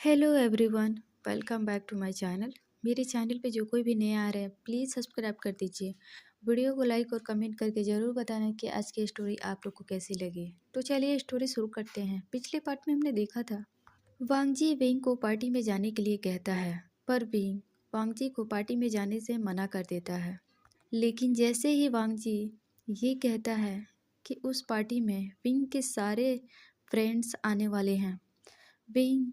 Hello everyone, welcome back to my channel. मेरे channel पे जो कोई भी नया आ रहा है प्लीज़ सब्सक्राइब कर दीजिए। वीडियो को लाइक और कमेंट करके ज़रूर बताना कि आज की स्टोरी आप लोग को कैसी लगी। तो चलिए स्टोरी शुरू करते हैं। पिछले पार्ट में हमने देखा था वांगजी विंग को पार्टी में जाने के लिए कहता है, पर विंग वांगजी को पार्टी में जाने से मना कर देता है। लेकिन जैसे ही वांगजी ये कहता है कि उस पार्टी में विंग के सारे फ्रेंड्स आने वाले हैं, विंग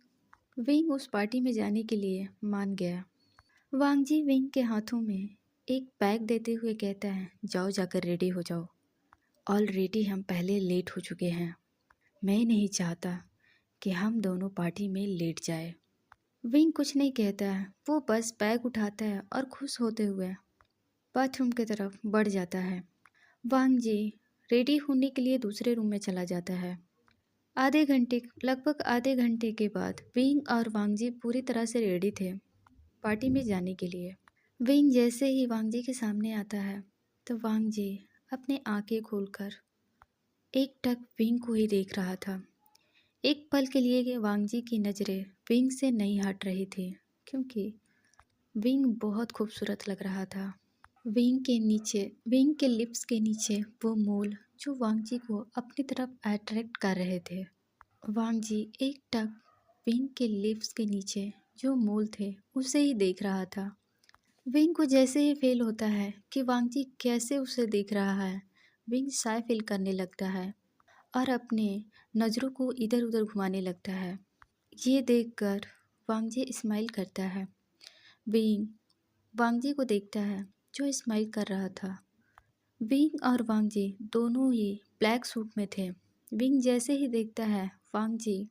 विंग उस पार्टी में जाने के लिए मान गया। वांगजी विंग के हाथों में एक बैग देते हुए कहता है, जाओ जाकर रेडी हो जाओ। ऑलरेडी हम पहले लेट हो चुके हैं। मैं नहीं चाहता कि हम दोनों पार्टी में लेट जाए। विंग कुछ नहीं कहता है, वो बस बैग उठाता है और खुश होते हुए बाथरूम की तरफ बढ़ जाता है। वांगजी रेडी होने के लिए दूसरे रूम में चला जाता है। लगभग आधे घंटे के बाद विंग और वांगजी पूरी तरह से रेडी थे पार्टी में जाने के लिए। विंग जैसे ही वांगजी के सामने आता है तो वांगजी अपने आंखें खोलकर एकटक विंग को ही देख रहा था। एक पल के लिए वांगजी की नज़रें विंग से नहीं हट रही थी, क्योंकि विंग बहुत खूबसूरत लग रहा था। विंग के लिप्स के नीचे वो मोल जो वांगजी को अपनी तरफ अट्रैक्ट कर रहे थे। वांगजी एकटक विंग के लिप्स के नीचे जो मोल थे उसे ही देख रहा था। विंग को जैसे ही फील होता है कि वांगजी कैसे उसे देख रहा है, विंग शाय फील करने लगता है और अपने नज़रों को इधर उधर घुमाने लगता है। ये देखकर वांगजी स्माइल करता है। विंग वांगजी को देखता है जो स्माइल कर रहा था। विंग और वांगजी दोनों ही ब्लैक सूट में थे। विंग जैसे ही देखता है वांगजी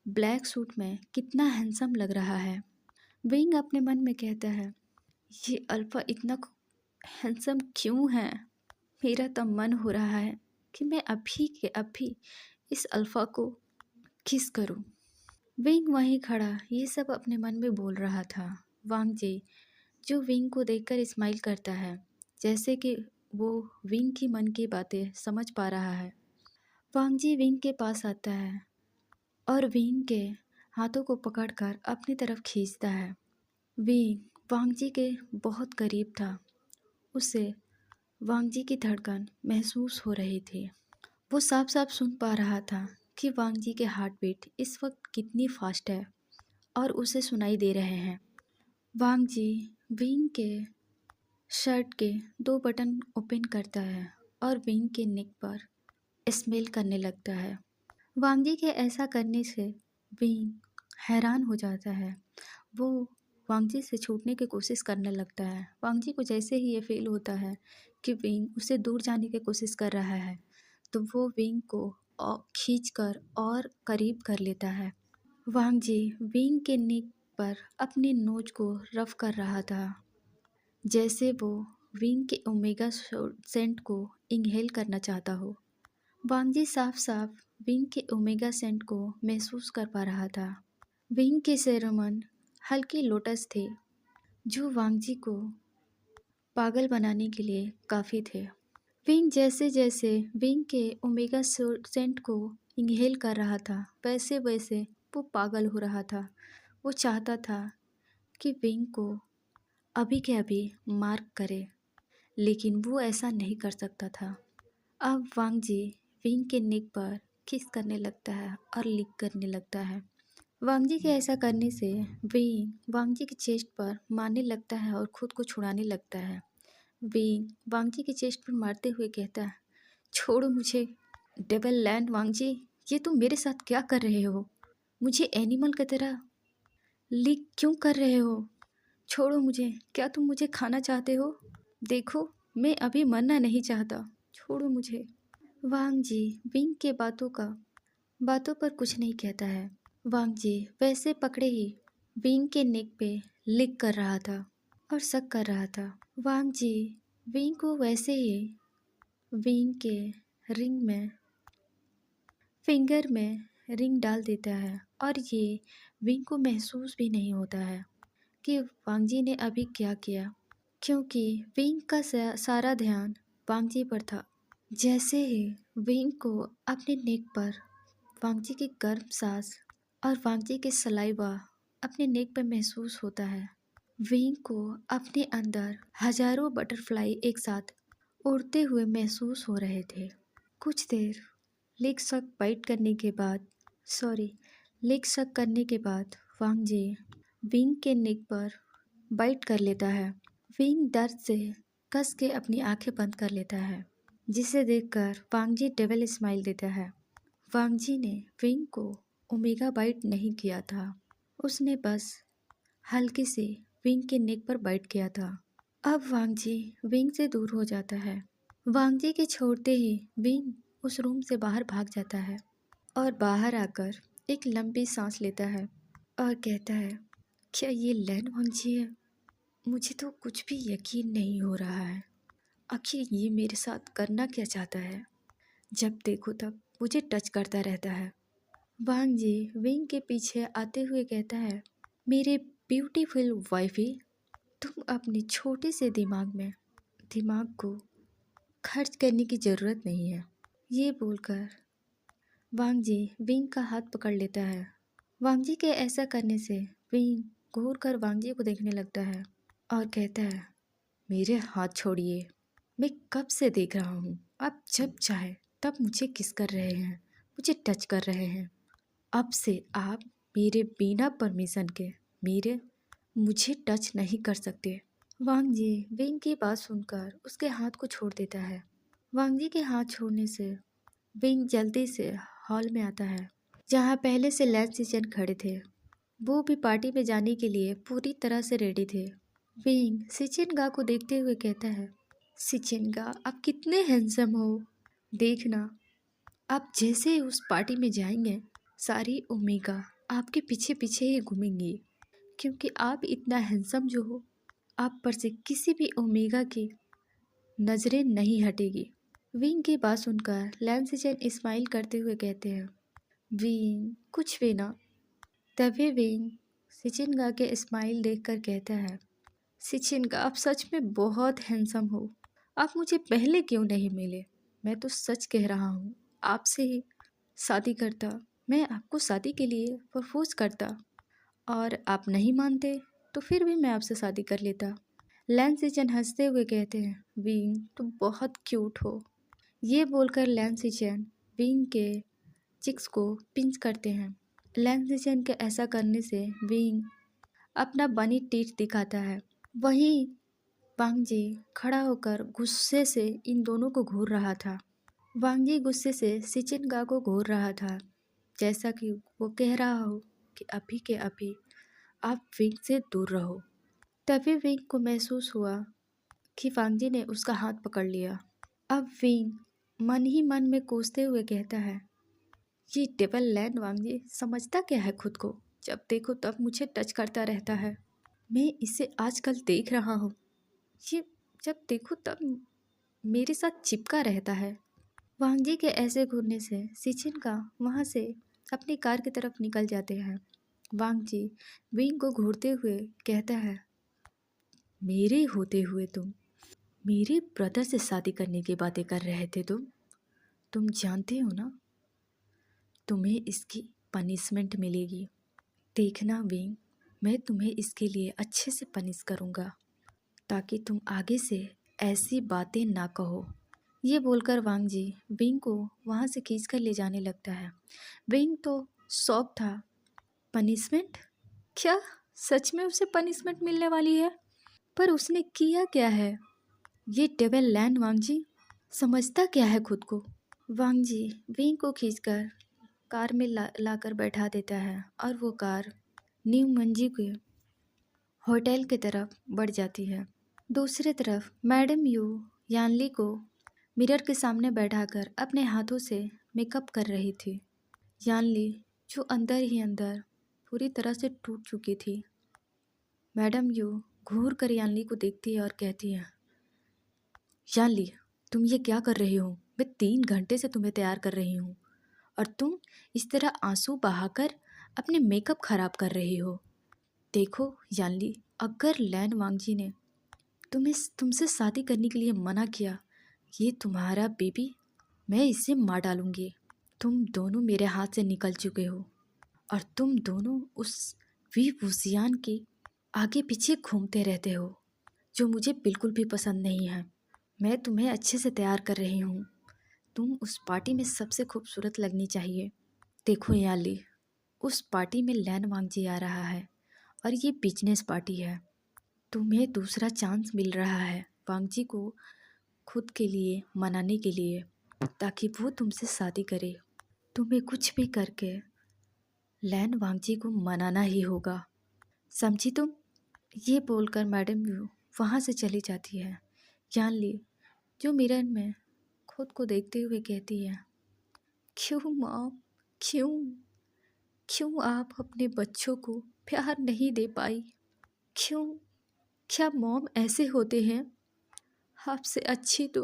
ब्लैक सूट में कितना हैंडसम लग रहा है, विंग अपने मन में कहता है, ये अल्फा इतना हैंडसम क्यों है। मेरा तो मन हो रहा है कि मैं अभी के अभी इस अल्फा को किस करूं। विंग वहीं खड़ा ये सब अपने मन में बोल रहा था। वांगजी जो विंग को देखकर स्माइल करता है, जैसे कि वो विंग की मन की बातें समझ पा रहा है। वांगजी विंग के पास आता है और विंग के हाथों को पकड़कर अपनी तरफ खींचता है। विंग वांगजी के बहुत करीब था। उसे वांगजी की धड़कन महसूस हो रही थी। वो साफ साफ सुन पा रहा था कि वांगजी के हार्ट बीट इस वक्त कितनी फास्ट है और उसे सुनाई दे रहे हैं। वांगजी विंग के शर्ट के 2 बटन ओपन करता है और विंग के नेक पर स्मेल करने लगता है। वांगजी के ऐसा करने से विंग हैरान हो जाता है। वो वांगजी से छूटने की कोशिश करने लगता है। वांगजी को जैसे ही ये फील होता है कि विंग उससे दूर जाने की कोशिश कर रहा है, तो वो विंग को खींचकर और करीब कर लेता है। वांगजी विंग के नेक पर अपनी नोज को रफ कर रहा था, जैसे वो विंग के ओमेगा सेंट को इनहेल करना चाहता हो। वांगजी साफ साफ विंग के ओमेगा सेंट को महसूस कर पा रहा था। विंग के फेरोमोन हल्के लोटस थे जो वांगजी को पागल बनाने के लिए काफ़ी थे। विंग जैसे जैसे विंग के ओमेगा सेंट को इनहेल कर रहा था, वैसे वैसे वो पागल हो रहा था। वो चाहता था कि विंग को अभी के अभी मार्क करे, लेकिन वो ऐसा नहीं कर सकता था। अब वांगजी विंग के नेक पर किस करने लगता है और लिक करने लगता है। वांगजी के ऐसा करने से विंग वांगजी के चेस्ट पर मारने लगता है और खुद को छुड़ाने लगता है। विंग वांगजी के चेस्ट पर मारते हुए कहता है, छोड़ो मुझे डेविल लैंड वांगजी, ये तुम मेरे साथ क्या कर रहे हो। मुझे एनिमल की तरह लिक क्यों कर रहे हो। छोड़ो मुझे, क्या तुम मुझे खाना चाहते हो। देखो मैं अभी मरना नहीं चाहता, छोड़ो मुझे। वांगजी विंग के बातों पर कुछ नहीं कहता है। वांगजी वैसे पकड़े ही विंग के नेक पे लिक कर रहा था और शक कर रहा था। वांगजी विंग को वैसे ही विंग के फिंगर में रिंग डाल देता है और ये विंग को महसूस भी नहीं होता है कि वांगजी ने अभी क्या किया, क्योंकि विंग का सारा ध्यान वांगजी पर था। जैसे ही विंग को अपने नेक पर वांगजी की गर्म सांस और वांगजी के सलाइवा अपने नेक पर महसूस होता है। विंग को अपने अंदर हजारों बटरफ्लाई एक साथ उड़ते हुए महसूस हो रहे थे। कुछ देर लिक शक बाइट करने के बाद लिक शक करने के बाद वांग जी विंग के नेक पर बाइट कर लेता है। विंग दर्द से कस के अपनी आंखें बंद कर लेता है, जिसे देखकर वांग जी डेविल स्माइल देता है। वांग जी ने विंग को ओमेगा बाइट नहीं किया था, उसने बस हल्के से विंग के नेक पर बाइट किया था। अब वांग जी विंग से दूर हो जाता है। वांग जी के छोड़ते ही विंग उस रूम से बाहर भाग जाता है और बाहर आकर एक लंबी सांस लेता है और कहता है, क्या ये लैन वांग जी है? मुझे तो कुछ भी यकीन नहीं हो रहा है। आखिर ये मेरे साथ करना क्या चाहता है? जब देखो तब मुझे टच करता रहता है। वांग जी विंग के पीछे आते हुए कहता है, मेरे ब्यूटीफुल वाइफी, तुम अपने छोटे से दिमाग को खर्च करने की ज़रूरत नहीं है। ये बोलकर वांग जी विंग का हाथ पकड़ लेता है। वांग जी के ऐसा करने से विंग घूर कर वांग जी को देखने लगता है और कहता है, मेरे हाथ छोड़िए, मैं कब से देख रहा हूँ। आप जब चाहे तब मुझे किस कर रहे हैं, मुझे टच कर रहे हैं। अब से आप मेरे बिना परमिशन के मुझे टच नहीं कर सकते। वांग जी विंग की बात सुनकर उसके हाथ को छोड़ देता है। वांग जी के हाथ छोड़ने से विंग जल्दी से हॉल में आता है, जहाँ पहले से लैन सिचन खड़े थे। वो भी पार्टी में जाने के लिए पूरी तरह से रेडी थे। विंग सिचिनगा को देखते हुए कहता है, सिचिनगा, आप कितने हैंडसम हो। देखना, आप जैसे ही उस पार्टी में जाएंगे, सारी ओमेगा आपके पीछे पीछे ही घूमेंगी, क्योंकि आप इतना हैंडसम जो हो, आप पर से किसी भी ओमेगा की नज़रें नहीं हटेगी। विंग की बात सुनकर लैन सिचन स्माइल करते हुए कहते हैं, विंग कुछ भी ना। तभी विंग सिचिनगा के स्माइल देखकर कहता है, सिचिनगा, आप सच में बहुत हैंडसम हो। आप मुझे पहले क्यों नहीं मिले? मैं तो सच कह रहा हूँ, आपसे ही शादी करता। मैं आपको शादी के लिए प्रपोज करता और आप नहीं मानते तो फिर भी मैं आपसे शादी कर लेता। लैन सिचन हंसते हुए कहते हैं, विंग तुम बहुत क्यूट हो। ये बोलकर लैन सिचन विंग के चिक्स को पिंच करते हैं। लैन सिचन के ऐसा करने से विंग अपना बनी टीथ दिखाता है। वहीं वांग जी खड़ा होकर गुस्से से इन दोनों को घूर रहा था। वांग जी गुस्से से सिचिनगा को घूर रहा था, जैसा कि वो कह रहा हो कि अभी के अभी आप विंग से दूर रहो। तभी विंग को महसूस हुआ कि वांग जी ने उसका हाथ पकड़ लिया। अब विंग मन ही मन में कोसते हुए कहता है, ये डेविल लैन वांग जी समझता क्या है खुद को? जब देखो तब मुझे टच करता रहता है। मैं इसे आजकल देख रहा हूँ, ये जब देखो तब मेरे साथ चिपका रहता है। वांग जी के ऐसे घूरने से सिचिन का वहाँ से अपनी कार की तरफ निकल जाते हैं। वांग जी विंग को घूरते हुए कहता है, मेरे होते हुए तुम मेरे ब्रदर से शादी करने की बातें कर रहे थे। तुम जानते हो ना, तुम्हें इसकी पनिशमेंट मिलेगी। देखना विंग, मैं तुम्हें इसके लिए अच्छे से पनिश करूँगा, ताकि तुम आगे से ऐसी बातें ना कहो। ये बोलकर वांग जी विंग को वहाँ से खींचकर ले जाने लगता है। विंग तो शॉक था। पनिशमेंट? क्या सच में उसे पनिशमेंट मिलने वाली है? पर उसने किया क्या है? ये डेविल लैन वांग जी समझता क्या है खुद को? वांग जी विंग को खींचकर कार में लाकर बैठा देता है और वो कार न्यू मंजी के होटल की तरफ बढ़ जाती है। दूसरी तरफ मैडम यू यानली को मिरर के सामने बैठाकर अपने हाथों से मेकअप कर रही थी। यानली जो अंदर ही अंदर पूरी तरह से टूट चुकी थी। मैडम यू घूर कर यानली को देखती है और कहती है, यानली, तुम ये क्या कर रही हो? मैं 3 घंटे से तुम्हें तैयार कर रही हूँ और तुम इस तरह आंसू बहाकर अपने मेकअप खराब कर रही हो। देखो यानली, अगर लैन वांगजी ने तुमसे शादी करने के लिए मना किया, ये तुम्हारा बेबी मैं इसे मार डालूंगी। तुम दोनों मेरे हाथ से निकल चुके हो और तुम दोनों उस वी वुजियान के आगे पीछे घूमते रहते हो, जो मुझे बिल्कुल भी पसंद नहीं है। मैं तुम्हें अच्छे से तैयार कर रही हूँ। तुम उस पार्टी में सबसे खूबसूरत लगनी चाहिए। देखो याली, उस पार्टी में लैन वांगजी आ रहा है और ये बिजनेस पार्टी है। तुम्हें दूसरा चांस मिल रहा है वांगजी को खुद के लिए मनाने के लिए, ताकि वो तुमसे शादी करे। तुम्हें कुछ भी करके लैन वांगजी को मनाना ही होगा, समझी तुम? ये बोलकर मैडम यू वहाँ से चली जाती है। यानली जो मिरर में खुद को देखते हुए कहती है, क्यों मॉम, क्यों क्यों आप अपने बच्चों को प्यार नहीं दे पाई? क्यों? क्या मॉम ऐसे होते हैं? आपसे अच्छी तो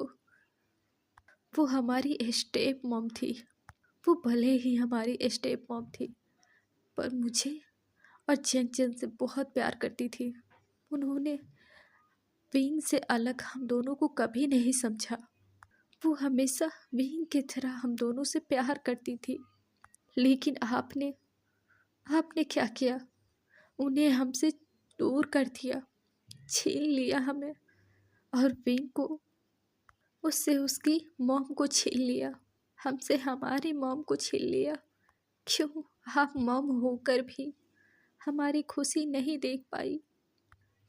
वो हमारी स्टेप मॉम थी। वो भले ही हमारी स्टेप मॉम थी, पर मुझे और चेंग से बहुत प्यार करती थी। उन्होंने विंग से अलग हम दोनों को कभी नहीं समझा। वो हमेशा विंग की तरह हम दोनों से प्यार करती थी। लेकिन आपने आपने क्या किया? उन्हें हमसे दूर कर दिया, छीन लिया हमें, और विंग को उससे उसकी मॉम को छीन लिया, हमसे हमारी मॉम को छीन लिया। क्यों आप मॉम होकर भी हमारी खुशी नहीं देख पाई?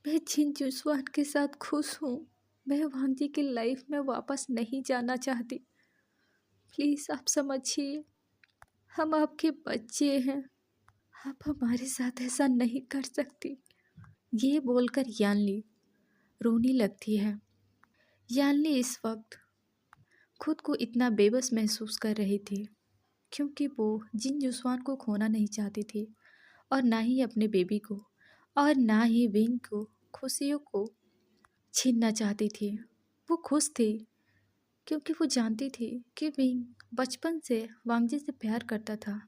मैं जिन जुस्वान के साथ खुश हूँ, मैं वांगजी की लाइफ में वापस नहीं जाना चाहती। प्लीज़ आप समझिए, हम आपके बच्चे हैं, आप हमारे साथ ऐसा नहीं कर सकती। ये बोलकर यानली रोने लगती है। यानली इस वक्त खुद को इतना बेबस महसूस कर रही थी, क्योंकि वो जिन जुस्वान को खोना नहीं चाहती थी, और ना ही अपने बेबी को, और ना ही विंग को खुशियों को छीनना चाहती थी। वो खुश थी क्योंकि वो जानती थी कि विंग बचपन से वांगजी से प्यार करता था।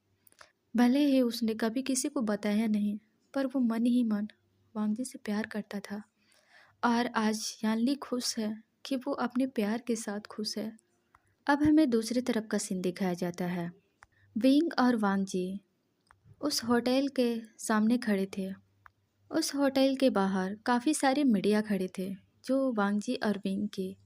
भले ही उसने कभी किसी को बताया नहीं, पर वो मन ही मन वांगजी से प्यार करता था। और आज यानली खुश है कि वो अपने प्यार के साथ खुश है। अब हमें दूसरी तरफ का सीन दिखाया जाता है। विंग और वांगजी उस होटल के सामने खड़े थे। उस होटल के बाहर काफ़ी सारे मीडिया खड़े थे, जो वांगजी और विंग की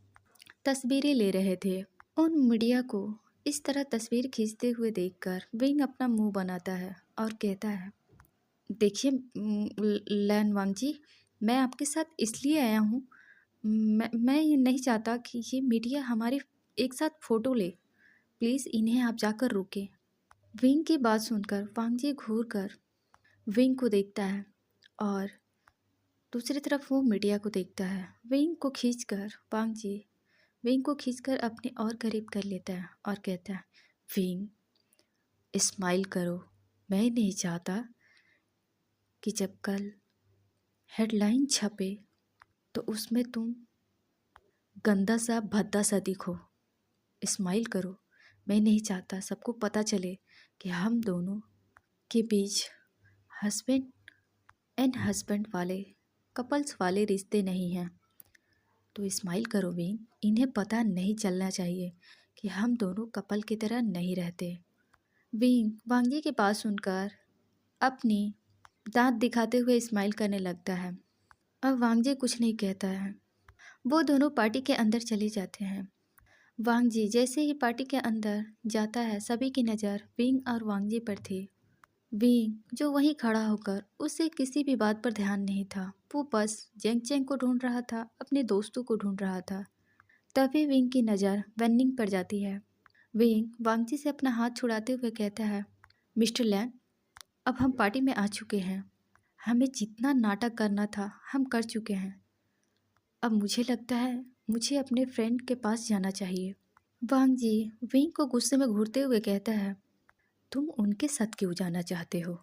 तस्वीरें ले रहे थे। उन मीडिया को इस तरह तस्वीर खींचते हुए देखकर विंग अपना मुंह बनाता है और कहता है, देखिए लैन वांगजी, मैं आपके साथ इसलिए आया हूँ, मैं ये नहीं चाहता कि ये मीडिया हमारी एक साथ फ़ोटो ले। प्लीज़ इन्हें आप जाकर रोकें। विंग की बात सुनकर वांगजी घूर कर विंग को देखता है और दूसरी तरफ वो मीडिया को देखता है। वांगजी विंग को खींचकर अपने और करीब कर लेता है और कहता है, विंग स्माइल करो। मैं नहीं चाहता कि जब कल हेडलाइन छपे तो उसमें तुम गंदा सा भद्दा सा दिखो। स्माइल करो। मैं नहीं चाहता सबको पता चले कि हम दोनों के बीच हस्बैंड एंड हस्बैंड वाले कपल्स वाले रिश्ते नहीं हैं। तो स्माइल करो विंग, इन्हें पता नहीं चलना चाहिए कि हम दोनों कपल की तरह नहीं रहते। विंग वांगजी की बात सुनकर अपनी दांत दिखाते हुए स्माइल करने लगता है। अब वांगजी कुछ नहीं कहता है। वो दोनों पार्टी के अंदर चले जाते हैं। वांगजी जैसे ही पार्टी के अंदर जाता है, सभी की नज़र विंग और वांगजी पर थी। विंग जो वहीं खड़ा होकर उसे किसी भी बात पर ध्यान नहीं था। वो बस जेंग चेंग को ढूंढ रहा था, अपने दोस्तों को ढूंढ रहा था। तभी विंग की नज़र वेन्निंग पर जाती है। विंग वांगजी से अपना हाथ छुड़ाते हुए कहता है, मिस्टर लैन, अब हम पार्टी में आ चुके हैं। हमें जितना नाटक करना था हम कर चुके हैं। अब मुझे लगता है मुझे अपने फ्रेंड के पास जाना चाहिए। वांगजी विंग को गुस्से में घूरते हुए कहता है, तुम उनके साथ क्यों जाना चाहते हो?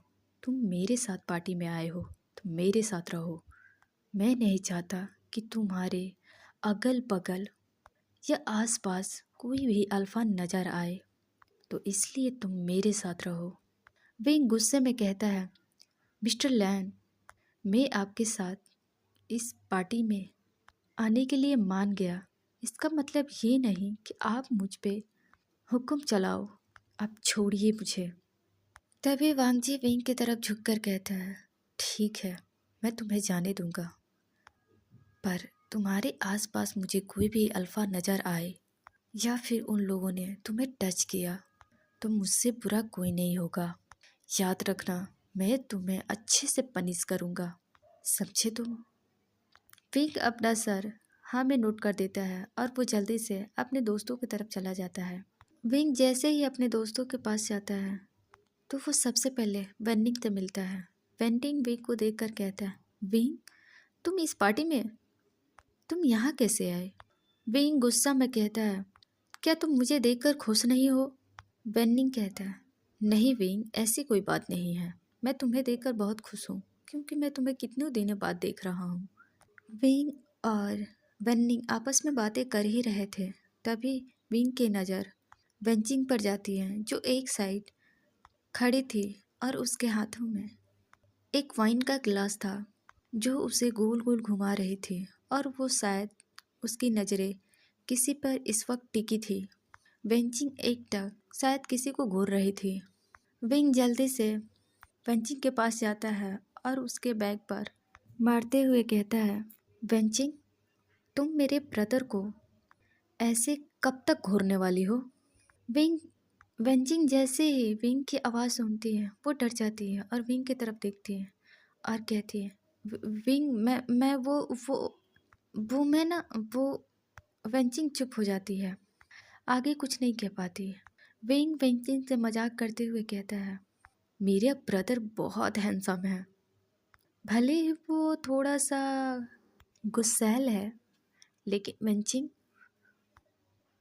तुम मेरे साथ पार्टी में आए हो, तुम मेरे साथ रहो। मैं नहीं चाहता कि तुम्हारे अगल बगल या आसपास कोई भी अल्फा नज़र आए, तो इसलिए तुम मेरे साथ रहो। विंग गुस्से में कहता है, मिस्टर लैन, मैं आपके साथ इस पार्टी में आने के लिए मान गया। इसका मतलब ये नहीं कि आप मुझ पे हुक्म चलाओ। आप छोड़िए मुझे। तभी वांगजी विंग की तरफ झुककर कहता है, ठीक है, मैं तुम्हें जाने दूंगा, पर तुम्हारे आसपास मुझे कोई भी अल्फा नजर आए या फिर उन लोगों ने तुम्हें टच किया तो मुझसे बुरा कोई नहीं होगा। याद रखना, मैं तुम्हें अच्छे से पनिश करूंगा, समझे तुम? विंग अपना सर हाँ में नोट कर देता है और वो जल्दी से अपने दोस्तों की तरफ चला जाता है। विंग जैसे ही अपने दोस्तों के पास जाता है तो वो सबसे पहले वेन्निंग से मिलता है। वेन्निंग विंग को देखकर कहता है, विंग तुम इस पार्टी में, तुम यहाँ कैसे आए? विंग गुस्सा में कहता है, क्या तुम मुझे देखकर खुश नहीं हो? वेन्निंग कहता है, नहीं विंग, ऐसी कोई बात नहीं है, मैं तुम्हें देखकर बहुत खुश हूँ क्योंकि मैं तुम्हें कितने दिनों बाद देख रहा हूँ। विंग और वेन्निंग आपस में बातें कर ही रहे थे, तभी विंग की नज़र वेंचिंग पर जाती है जो एक साइड खड़ी थी और उसके हाथों में एक वाइन का गिलास था जो उसे गोल गोल घुमा रही थी और वो शायद उसकी नज़रें किसी पर इस वक्त टिकी थी। वेंचिंग एकटक शायद किसी को घूर रही थी। विंग जल्दी से वेंचिंग के पास जाता है और उसके बैग पर मारते हुए कहता है, वेंचिंग तुम मेरे ब्रदर को ऐसे कब तक घूरने वाली हो? विंग वेंचिंग जैसे ही विंग की आवाज़ सुनती है वो डर जाती है और विंग की तरफ देखती है और कहती है, विंग मैं वो मैं ना वो वेंचिंग चुप हो जाती है, आगे कुछ नहीं कह पाती है। विंग वेंचिंग से मजाक करते हुए कहता है, मेरा ब्रदर बहुत हैंडसम है, भले ही वो थोड़ा सा गुस्सैल है, लेकिन वेंचिंग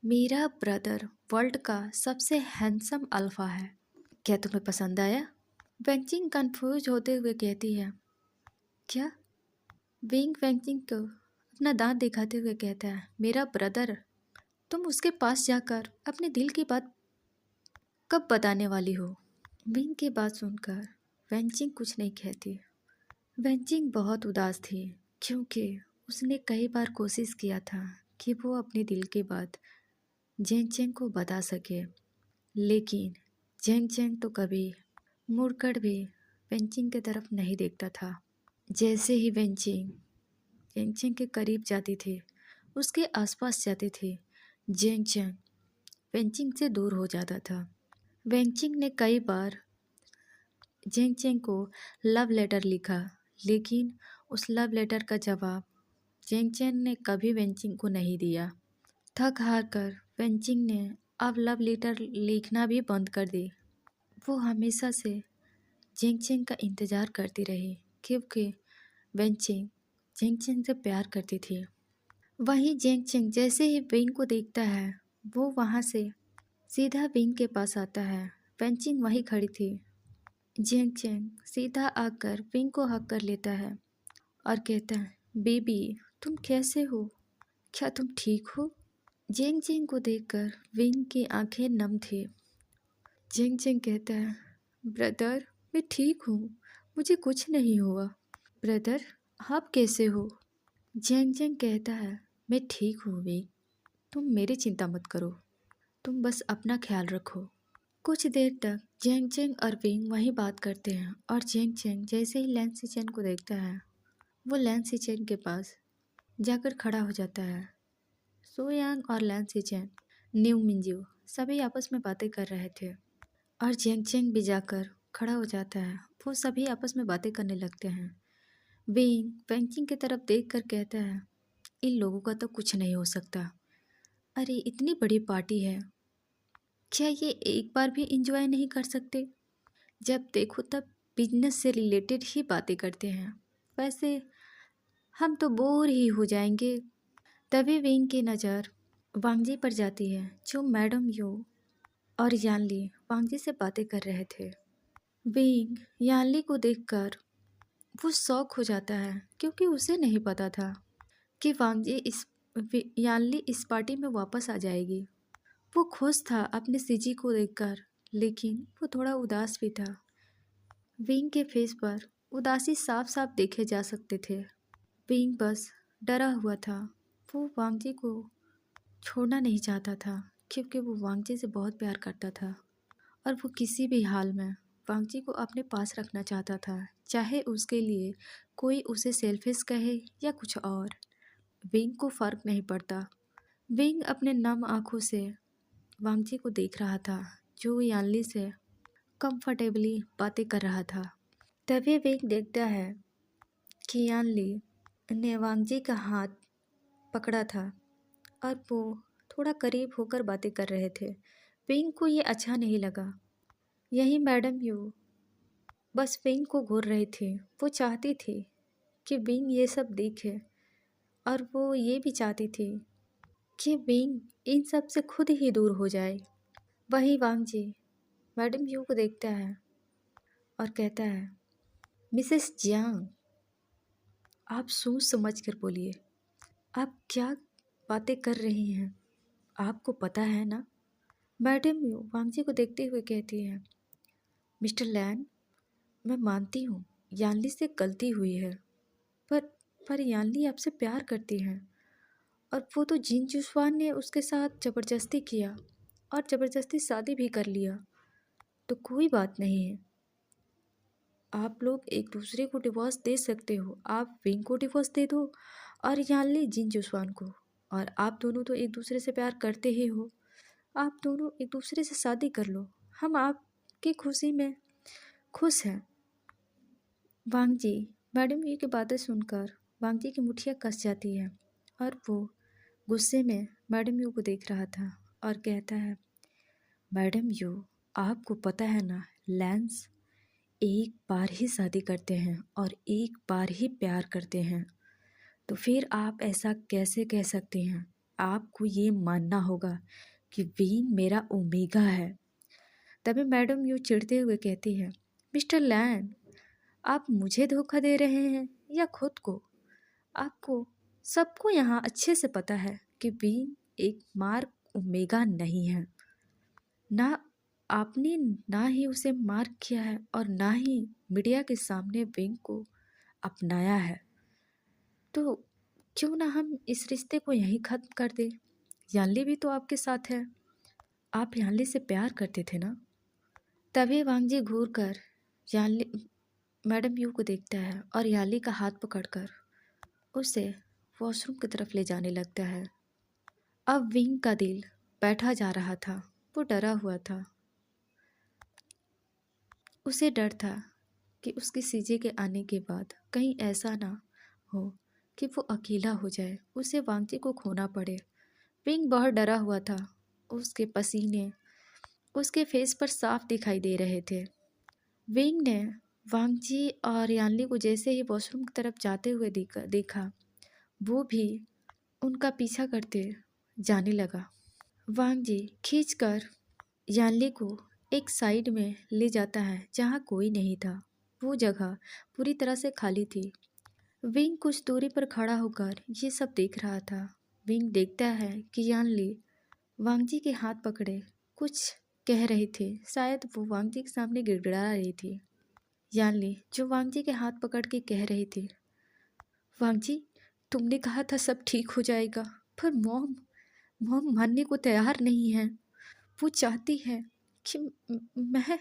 मेरा ब्रदर वर्ल्ड का सबसे हैंडसम अल्फा है। क्या तुम्हें पसंद आया? वेंचिंग कंफ्यूज होते हुए कहती है, क्या? विंग वेंचिंग को अपना दांत दिखाते हुए कहता है, मेरा ब्रदर, तुम उसके पास जाकर अपने दिल की बात कब बताने वाली हो? विंग की बात सुनकर वेंचिंग कुछ नहीं कहती। वेंचिंग बहुत उदास थी क्योंकि उसने कई बार कोशिश किया था कि वो अपने दिल की बात जेंग चेंग को बता सके, लेकिन जेंग चेंग तो कभी मुड़कर भी वेंचिंग की तरफ नहीं देखता था। जैसे ही वेंचिंग जेंग चेंग के करीब जाती थी, उसके आसपास जाती थी, जेंग चेंग वेंचिंग से दूर हो जाता था। वेंचिंग ने कई बार जेंग चेंग को लव लेटर लिखा, लेकिन उस लव लेटर का जवाब जेंग चेंग ने कभी वेंचिंग को नहीं दिया। थक हार कर वेंचिंग ने अब लव लेटर लिखना भी बंद कर दी। वो हमेशा से जेंग चेंग का इंतज़ार करती रही क्योंकि वेंचिंग जेंग चेंग से प्यार करती थी। वहीं जेंग चेंग जैसे ही विंग को देखता है वो वहाँ से सीधा विंग के पास आता है। वेंचिंग वहीं खड़ी थी। जेंग चेंग सीधा आकर विंग को हक कर लेता है और कहता है, बेबी तुम कैसे हो? क्या तुम ठीक हो? जेंग चेंग को देखकर विंग की आंखें नम थी। जेंग चेंग कहता है, ब्रदर मैं ठीक हूँ, मुझे कुछ नहीं हुआ। ब्रदर आप कैसे हो? जेंग चेंग कहता है, मैं ठीक हूँ विंग, तुम मेरी चिंता मत करो, तुम बस अपना ख्याल रखो। कुछ देर तक जेंग चेंग और विंग वहीं बात करते हैं और जेंग चेंग जैसे ही लैन सिचेन को देखता है वो लैन सिचेन के पास जाकर खड़ा हो जाता है। सोयांग और लैन सिचेन, न्यू मिंजू सभी आपस में बातें कर रहे थे और जेंग चेंग भी जाकर खड़ा हो जाता है। वो सभी आपस में बातें करने लगते हैं। विंग वेंचिंग की तरफ देख कर कहता है, इन लोगों का तो कुछ नहीं हो सकता। अरे इतनी बड़ी पार्टी है, क्या ये एक बार भी इंजॉय नहीं कर सकते? जब देखो तब बिजनेस से रिलेटेड ही बातें करते हैं, वैसे हम तो बोर ही हो जाएंगे। तभी विंग की नज़र वांगजी पर जाती है जो मैडम यो और यानली वांगजी से बातें कर रहे थे। विंग यानली को देखकर वो शौक हो जाता है क्योंकि उसे नहीं पता था कि यानली इस पार्टी में वापस आ जाएगी। वो खुश था अपने सीजी को देखकर, लेकिन वो थोड़ा उदास भी था। विंग के फेस पर उदासी साफ साफ देखे जा सकते थे। विंग बस डरा हुआ था। वो वांगजी को छोड़ना नहीं चाहता था क्योंकि वो वांगजी से बहुत प्यार करता था और वो किसी भी हाल में वांगजी को अपने पास रखना चाहता था, चाहे उसके लिए कोई उसे सेल्फिश कहे या कुछ और। विंग को फर्क नहीं पड़ता। विंग अपने नम आंखों से वांगजी को देख रहा था, जो यानली से कंफर्टेबली बातें कर रहा था। तभी विंग देखता है कि यानली ने वांगजी का हाथ पकड़ा था और वो थोड़ा करीब होकर बातें कर रहे थे। विंग को ये अच्छा नहीं लगा। यही मैडम यू बस विंग को घूर रही थी। वो चाहती थी कि विंग ये सब देखे और वो ये भी चाहती थी कि विंग इन सब से खुद ही दूर हो जाए। वही वांगजी मैडम यू को देखता है और कहता है, मिसेस जियांग, आप सोच समझ कर बोलिए। आप क्या बातें कर रही हैं, आपको पता है ना? मैडम यू वांगजी को देखते हुए कहती है, मिस्टर लैन, मैं मानती हूँ यानली से गलती हुई है, पर पर यानली आपसे प्यार करती है और वो तो जिन जुस्वान ने उसके साथ ज़बरदस्ती किया और ज़बरदस्ती शादी भी कर लिया, तो कोई बात नहीं है। आप लोग एक दूसरे को डिवोर्स दे सकते हो। आप विंग को डिवोर्स दे दो और यानली जिन जुस्वान को। और आप दोनों तो एक दूसरे से प्यार करते ही हो, आप दोनों एक दूसरे से शादी कर लो। हम आपकी खुशी में खुश हैं। वांगजी मैडम यू की बातें सुनकर वांगजी की मुठ्ठियाँ कस जाती है और वो गुस्से में मैडम यू को देख रहा था और कहता है, मैडम यू, आपको पता है ना, लैंस एक बार ही शादी करते हैं और एक बार ही प्यार करते हैं, तो फिर आप ऐसा कैसे कह सकते हैं? आपको ये मानना होगा कि वीन मेरा ओमेगा है। तभी मैडम यू चिढ़ते हुए कहती है, मिस्टर लैन, आप मुझे धोखा दे रहे हैं या खुद को? आपको सबको यहाँ अच्छे से पता है कि वीन एक मार्क ओमेगा नहीं है। ना आपने ना ही उसे मार्क किया है और ना ही मीडिया के सामने विंग को अपनाया है। तो क्यों ना हम इस रिश्ते को यहीं ख़त्म कर दें? यानली भी तो आपके साथ है। आप यानली से प्यार करते थे ना? तभी वांगजी घूर कर यानली मैडम यू को देखता है और यानली का हाथ पकड़कर उसे वॉशरूम की तरफ ले जाने लगता है। अब विंग का दिल बैठा जा रहा था। वो डरा हुआ था। उसे डर था कि उसकी सीजे के आने के बाद कहीं ऐसा ना हो कि वो अकेला हो जाए, उसे वांगजी को खोना पड़े। विंग बहुत डरा हुआ था। उसके पसीने उसके फेस पर साफ दिखाई दे रहे थे। विंग ने वांगजी और यानली को जैसे ही वॉशरूम की तरफ जाते हुए देखा, वो भी उनका पीछा करते जाने लगा। वांगजी खींचकर यानली को एक साइड में ले जाता है जहाँ कोई नहीं था। वो जगह पूरी तरह से खाली थी। विंग कुछ दूरी पर खड़ा होकर ये सब देख रहा था। विंग देखता है कि यानली वांगजी के हाथ पकड़े कुछ कह रही थी। शायद वो वांगजी के सामने गिड़गिड़ा रही थी। यानली जो वांगजी के हाथ पकड़ के कह रही थी, वांगजी, तुमने कहा था सब ठीक हो जाएगा, पर मॉम मॉम मानने को तैयार नहीं है। वो चाहती है कि मैं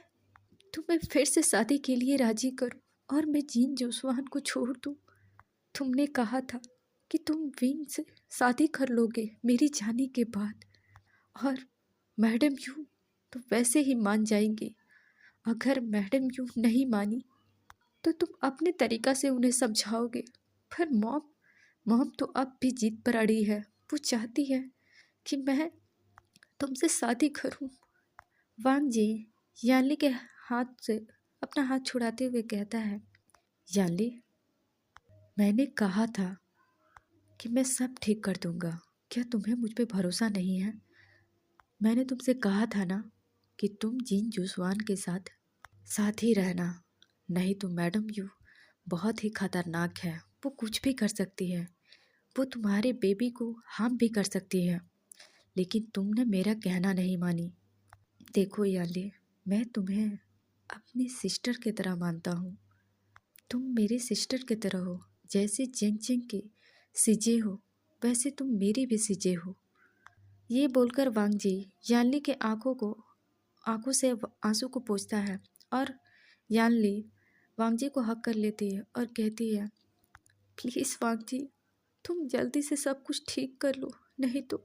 तुम्हें फिर से शादी के लिए राजी करूं और मैं जीन जोसवान को छोड़ दूं। तुमने कहा था कि तुम विंग से शादी कर लोगे मेरी जाने के बाद, और मैडम यू तो वैसे ही मान जाएंगे। अगर मैडम यू नहीं मानी तो तुम अपने तरीक़ा से उन्हें समझाओगे। पर मॉम मॉम तो अब भी जिद पर अड़ी है। वो चाहती है कि मैं तुमसे शादी करूं। वांगजी यानली के हाथ से अपना हाथ छुड़ाते हुए कहता है, यानली, मैंने कहा था कि मैं सब ठीक कर दूंगा। क्या तुम्हें मुझ पे भरोसा नहीं है? मैंने तुमसे कहा था ना कि तुम जिन जुस्वान के साथ ही रहना, नहीं तो मैडम यू बहुत ही खतरनाक है। वो कुछ भी कर सकती है। वो तुम्हारे बेबी को हार्म भी कर सकती है। लेकिन तुमने मेरा कहना नहीं मानी। देखो यानली, मैं तुम्हें अपनी सिस्टर की तरह मानता हूँ। तुम मेरी सिस्टर की तरह हो। जैसे जेंग जेंग की सीजे हो, वैसे तुम मेरी भी सीजे हो। ये बोलकर वांगजी यानली के आंखों से आंसू को पोंछता है और यानली वांगजी को हक कर लेती है और कहती है, प्लीज़ वांगजी, तुम जल्दी से सब कुछ ठीक कर लो, नहीं तो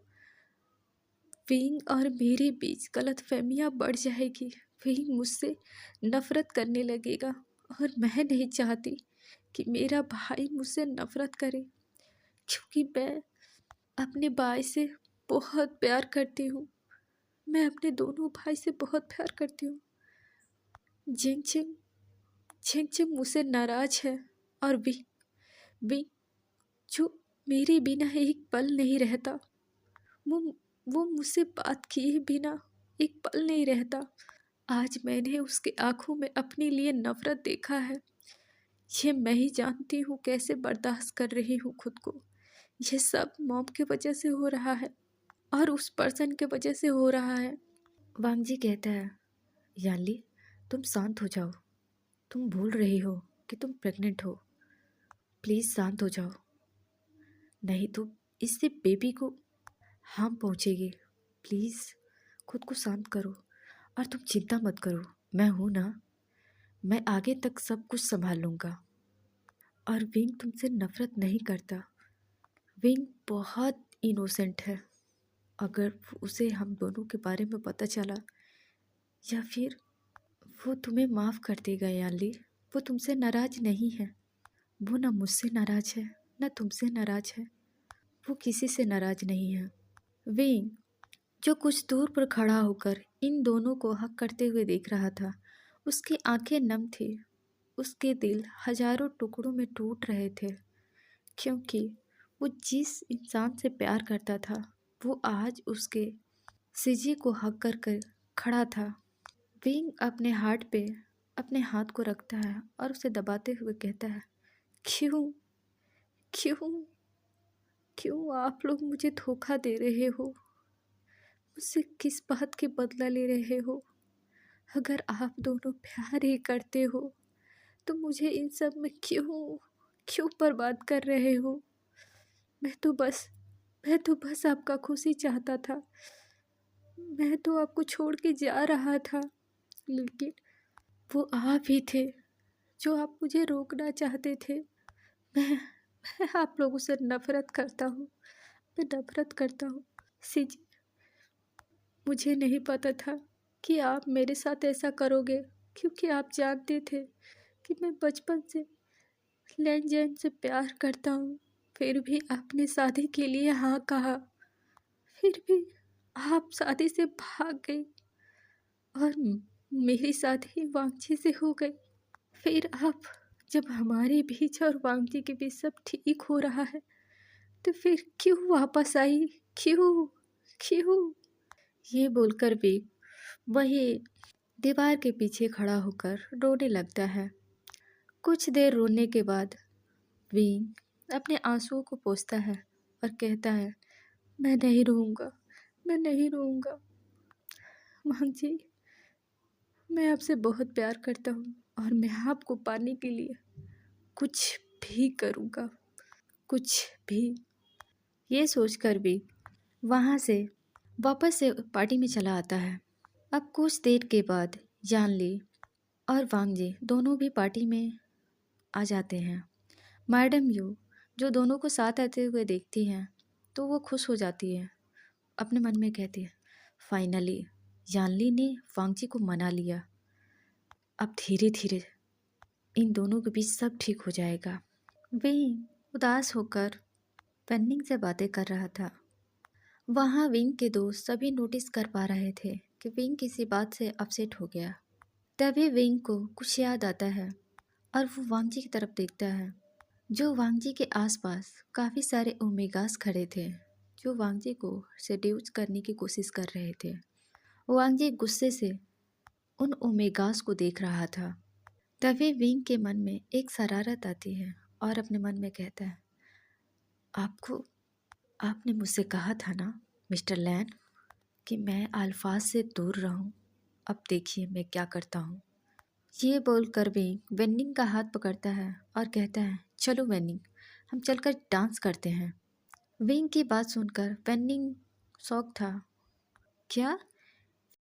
विंग और मेरे बीच गलतफहमियां बढ़ जाएगी। विंग मुझसे नफरत करने लगेगा और मैं नहीं चाहती कि मेरा भाई मुझसे नफरत करे, क्योंकि मैं अपने भाई से बहुत प्यार करती हूँ। मैं अपने दोनों भाई से बहुत प्यार करती हूँ। जिंगचिंग जिंगचिंग मुझसे नाराज है और विंग जो मेरे बिना एक पल नहीं रहता, वो वो मुझसे बात किए बिना एक पल नहीं रहता। आज मैंने उसके आंखों में अपने लिए नफरत देखा है। ये मैं ही जानती हूँ कैसे बर्दाश्त कर रही हूँ खुद को। ये सब मॉम के वजह से हो रहा है और उस पर्सन के वजह से हो रहा है। वांगजी कहता है, यानली तुम शांत हो जाओ, तुम भूल रही हो कि तुम प्रेग्नेंट हो। प्लीज़ शांत हो जाओ, नहीं तो इससे बेबी को हार्म पहुँचेगी। प्लीज़ खुद को शांत करो और तुम चिंता मत करो, मैं हूँ ना, मैं आगे तक सब कुछ संभाल लूँगा। और विंग तुमसे नफरत नहीं करता। विंग बहुत इनोसेंट है। अगर उसे हम दोनों के बारे में पता चला या फिर वो तुम्हें माफ़ कर देगा यानली। वो तुमसे नाराज़ नहीं है। वो ना मुझसे नाराज़ है ना तुमसे नाराज़ है। वो किसी से नाराज़ नहीं है। विंग जो कुछ दूर पर खड़ा होकर इन दोनों को हक करते हुए देख रहा था, उसकी आंखें नम थी। उसके दिल हजारों टुकड़ों में टूट रहे थे, क्योंकि वो जिस इंसान से प्यार करता था वो आज उसके सीजी को हक कर कर खड़ा था। विंग अपने हार्ट पे अपने हाथ को रखता है और उसे दबाते हुए कहता है, क्यों क्यों क्यों आप लोग मुझे धोखा दे रहे हो? मुझसे किस बात की बदला ले रहे हो? अगर आप दोनों प्यार ही करते हो तो मुझे इन सब में क्यों क्यों बर्बाद कर रहे हो? मैं तो बस मैं तो बस आपका खुशी चाहता था। मैं तो आपको छोड़ के जा रहा था, लेकिन वो आप ही थे जो आप मुझे रोकना चाहते थे। मैं आप लोगों से नफरत करता हूँ। मैं नफरत करता हूँ। सीजी, मुझे नहीं पता था कि आप मेरे साथ ऐसा करोगे, क्योंकि आप जानते थे कि मैं बचपन से लैन जैन से प्यार करता हूँ। फिर भी आपने शादी के लिए हाँ कहा। फिर भी आप शादी से भाग गई और मेरी शादी वांगजी से हो गई। फिर आप जब हमारे बीच और वांगजी के बीच सब ठीक हो रहा है तो फिर क्यों वापस आई? क्यों क्यों? ये बोलकर भी वही दीवार के पीछे खड़ा होकर रोने लगता है। कुछ देर रोने के बाद विंग अपने आंसुओं को पोंछता है और कहता है, मैं नहीं रोऊंगा, मैं नहीं रोऊंगा। वांगजी, मैं आपसे बहुत प्यार करता हूँ और मैं आपको पाने के लिए कुछ भी करूँगा, कुछ भी। ये सोचकर भी वहाँ से वापस से पार्टी में चला आता है। अब कुछ देर के बाद यानली और वांगजी दोनों भी पार्टी में आ जाते हैं। मैडम यू जो दोनों को साथ आते हुए देखती हैं तो वो खुश हो जाती है। अपने मन में कहती है, फाइनली यानली ने वांगजी को मना लिया। अब धीरे धीरे इन दोनों के बीच सब ठीक हो जाएगा। विंग उदास होकर पेन्निंग से बातें कर रहा था। वहाँ विंग के दोस्त सभी नोटिस कर पा रहे थे कि विंग किसी बात से अपसेट हो गया। तभी विंग को कुछ याद आता है और वो वांगजी की तरफ देखता है, जो वांगजी के आसपास काफ़ी सारे ओमेगास खड़े थे जो वांगजी को सेड्यूस करने की कोशिश कर रहे थे। वांगजी गुस्से से उन ओमेगास को देख रहा था। तभी विंग के मन में एक शरारत आती है और अपने मन में कहता है, आपने मुझसे कहा था ना मिस्टर लैन कि मैं अल्फाज से दूर रहूं। अब देखिए मैं क्या करता हूँ। ये बोलकर विंग वेनिंग का हाथ पकड़ता है और कहता है, चलो वेनिंग, हम चलकर डांस करते हैं। विंग की बात सुनकर वेनिंग शॉक था। क्या